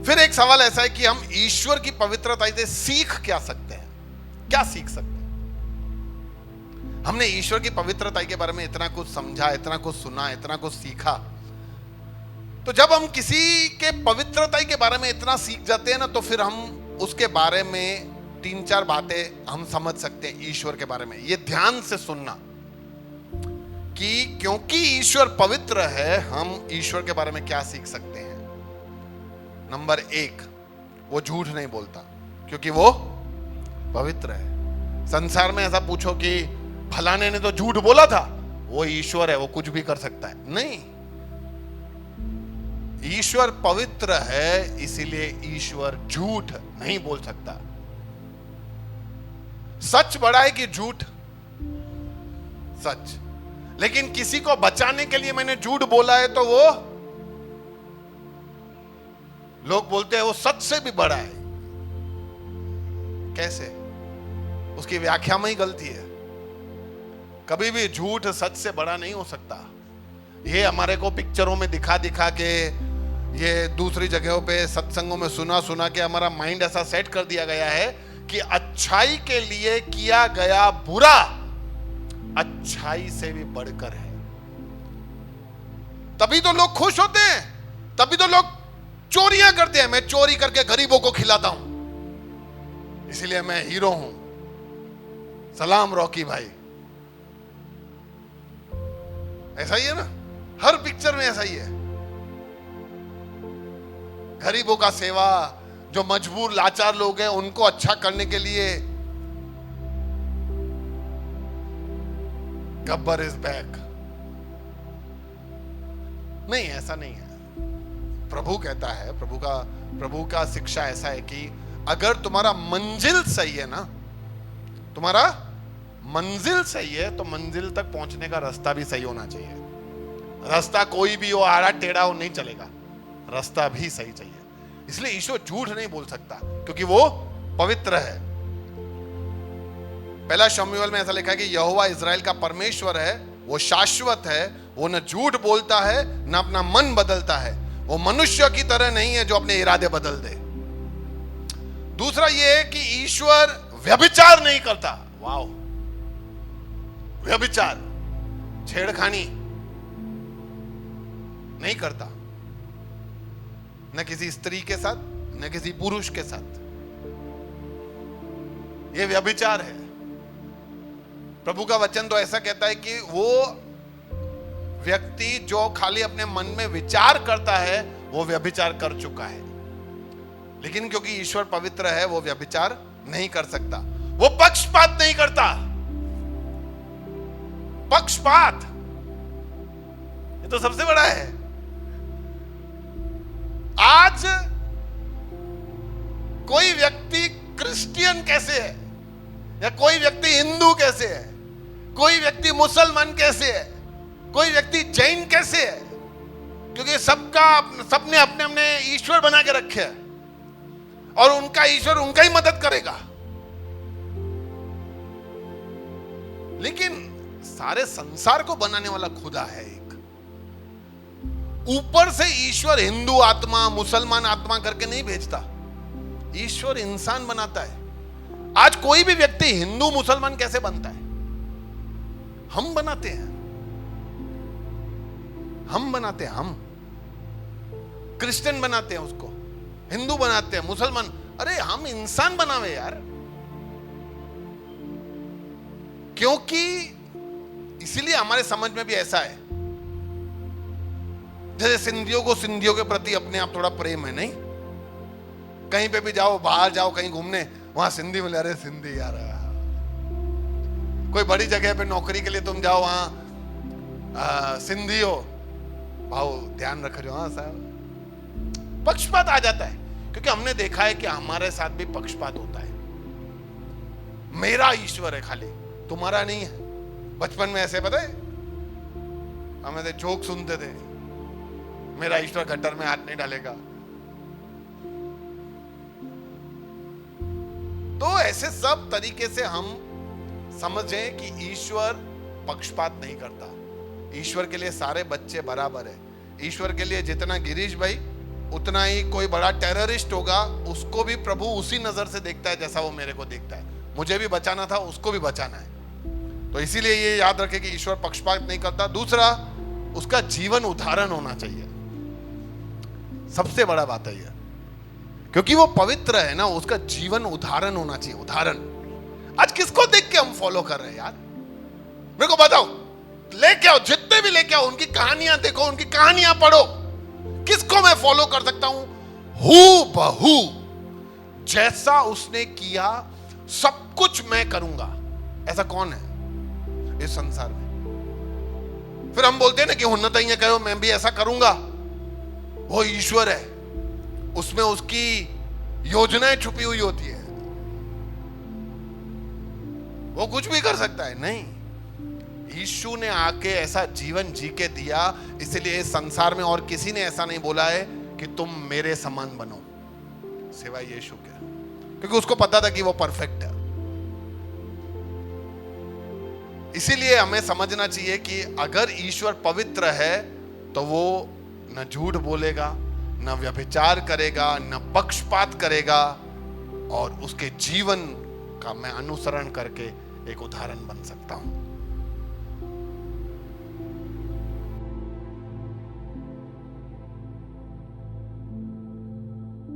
फिर एक सवाल ऐसा है कि हम ईश्वर की पवित्रता से सीख क्या सकते हैं, क्या सीख सकते हैं? हमने ईश्वर की पवित्रता के बारे में इतना कुछ समझा, इतना कुछ सुना, इतना कुछ सीखा, तो जब हम किसी के पवित्रता के बारे में इतना सीख जाते हैं ना, तो फिर हम उसके बारे में 3-4 बातें हम समझ सकते हैं ईश्वर के बारे में। ये ध्यान से सुनना कि क्योंकि ईश्वर पवित्र है, हम ईश्वर के बारे में क्या सीख सकते हैं। नंबर 1, वो झूठ नहीं बोलता क्योंकि वो पवित्र है। संसार में ऐसा पूछो कि फलाने ने तो झूठ बोला था, वो ईश्वर है, वो कुछ भी कर सकता है। नहीं, ईश्वर पवित्र है, इसीलिए ईश्वर झूठ नहीं बोल सकता। सच बड़ा है कि झूठ? सच। लेकिन किसी को बचाने के लिए मैंने झूठ बोला है तो वो लोग बोलते हैं वो सच से भी बड़ा है। कैसे? उसकी व्याख्या में ही गलती है। कभी भी झूठ सच से बड़ा नहीं हो सकता। ये हमारे को पिक्चरों में दिखा दिखा के, ये दूसरी जगहों पे सत्संगों में सुना सुना के हमारा माइंड ऐसा सेट कर दिया गया है कि अच्छाई के लिए किया गया बुरा अच्छाई से भी बढ़कर है। तभी तो लोग खुश होते हैं, तभी तो लोग चोरियां करते हैं। मैं चोरी करके गरीबों को खिलाता हूं, इसलिए मैं हीरो हूं। सलाम रॉकी भाई। ऐसा ही है ना, हर पिक्चर में ऐसा ही है। गरीबों का सेवा, जो मजबूर लाचार लोग हैं उनको अच्छा करने के लिए गब्बर इज बैक। नहीं, ऐसा नहीं है। प्रभु कहता है, प्रभु का शिक्षा ऐसा है कि अगर तुम्हारा मंजिल सही है ना, तुम्हारा मंजिल सही है, तो मंजिल तक पहुंचने का रास्ता भी सही होना चाहिए। रास्ता कोई भी हो, आड़ा टेढ़ा हो, नहीं चलेगा, रास्ता भी सही चाहिए। इसलिए ईश्वर झूठ नहीं बोल सकता क्योंकि वो पवित्र है। पहला शमूएल में ऐसा लिखा है कि यहोवा इज़राइल का परमेश्वर है, वो शाश्वत है, वो न झूठ बोलता है न अपना मन बदलता है, वो मनुष्य की तरह नहीं है जो अपने इरादे बदल दे। दूसरा ये है कि ईश्वर व्यभिचार नहीं करता। वाओ, व्यभिचार, छेड़खानी नहीं करता, न किसी स्त्री के साथ न किसी पुरुष के साथ। यह व्यभिचार है। प्रभु का वचन तो ऐसा कहता है कि वो व्यक्ति जो खाली अपने मन में विचार करता है वो व्यभिचार कर चुका है। लेकिन क्योंकि ईश्वर पवित्र है, वो व्यभिचार नहीं कर सकता। वो पक्षपात नहीं करता। पक्षपात, ये तो सबसे बड़ा है। आज कोई व्यक्ति क्रिश्चियन कैसे है, या कोई व्यक्ति हिंदू कैसे है, कोई व्यक्ति मुसलमान कैसे है, कोई व्यक्ति जैन कैसे है, क्योंकि सबने अपने अपने ईश्वर बना के रखे हैं और उनका ईश्वर उनका ही मदद करेगा। लेकिन सारे संसार को बनाने वाला खुदा है एक। ऊपर से ईश्वर हिंदू आत्मा, मुसलमान आत्मा करके नहीं भेजता। ईश्वर इंसान बनाता है। आज कोई भी व्यक्ति हिंदू मुसलमान कैसे बनता है? हम बनाते हैं, हम क्रिश्चियन बनाते हैं, उसको हिंदू बनाते हैं, मुसलमान। अरे हम इंसान बनावे यार। क्योंकि इसीलिए हमारे समझ में भी ऐसा है, जैसे सिंधियों को सिंधियों के प्रति अपने आप थोड़ा प्रेम है। नहीं, कहीं पे भी जाओ, बाहर जाओ कहीं घूमने, वहां सिंधी मिले, अरे सिंधी यार। कोई बड़ी जगह पे नौकरी के लिए तुम जाओ, वहां सिंधी हो, भाव ध्यान रख रहे हो, हाँ साहब। पक्षपात आ जाता है क्योंकि हमने देखा है कि हमारे साथ भी पक्षपात होता है। मेरा ईश्वर है खाली, तुम्हारा नहीं है। बचपन में ऐसे पता है, हम ऐसे जोक सुनते थे, मेरा ईश्वर गटर में हाथ नहीं डालेगा। तो ऐसे सब तरीके से हम समझें कि ईश्वर पक्षपात नहीं करता। ईश्वर के लिए सारे बच्चे बराबर है। ईश्वर के लिए जितना गिरीश भाई उतना ही कोई बड़ा टेररिस्ट होगा, उसको भी प्रभु उसी नजर से देखता है जैसा वो मेरे को देखता है। मुझे भी बचाना था, उसको भी बचाना है। तो इसीलिए ये याद रखे कि ईश्वर पक्षपात नहीं करता। दूसरा, उसका जीवन उदाहरण होना चाहिए। सबसे बड़ा बात है ये, क्योंकि वो पवित्र है ना, उसका जीवन उदाहरण होना चाहिए। उदाहरण आज किसको देख के हम फॉलो कर रहे हैं यार? मेरे को बताओ, लेके आओ, जितने भी लेके आओ, उनकी कहानियां देखो, उनकी कहानियां पढ़ो। किसको मैं फॉलो कर सकता हूं? हू बहू जैसा उसने किया सब कुछ मैं करूंगा। ऐसा कौन है इस संसार में? फिर हम बोलते हैं ना कि उन्नत ही कहो, मैं भी ऐसा करूंगा। वो ईश्वर है, उसमें उसकी योजनाएं छुपी हुई होती है, वो कुछ भी कर सकता है। नहीं, यीशु ने आके ऐसा जीवन जी के दिया, इसलिए इस संसार में और किसी ने ऐसा नहीं बोला है कि तुम मेरे समान बनो सिवाय यीशु के, क्योंकि उसको पता था कि वो परफेक्ट है। इसीलिए हमें समझना चाहिए कि अगर ईश्वर पवित्र है तो वो न झूठ बोलेगा, न व्यभिचार करेगा, न पक्षपात करेगा, और उसके जीवन का मैं अनुसरण करके एक उदाहरण बन सकता हूं।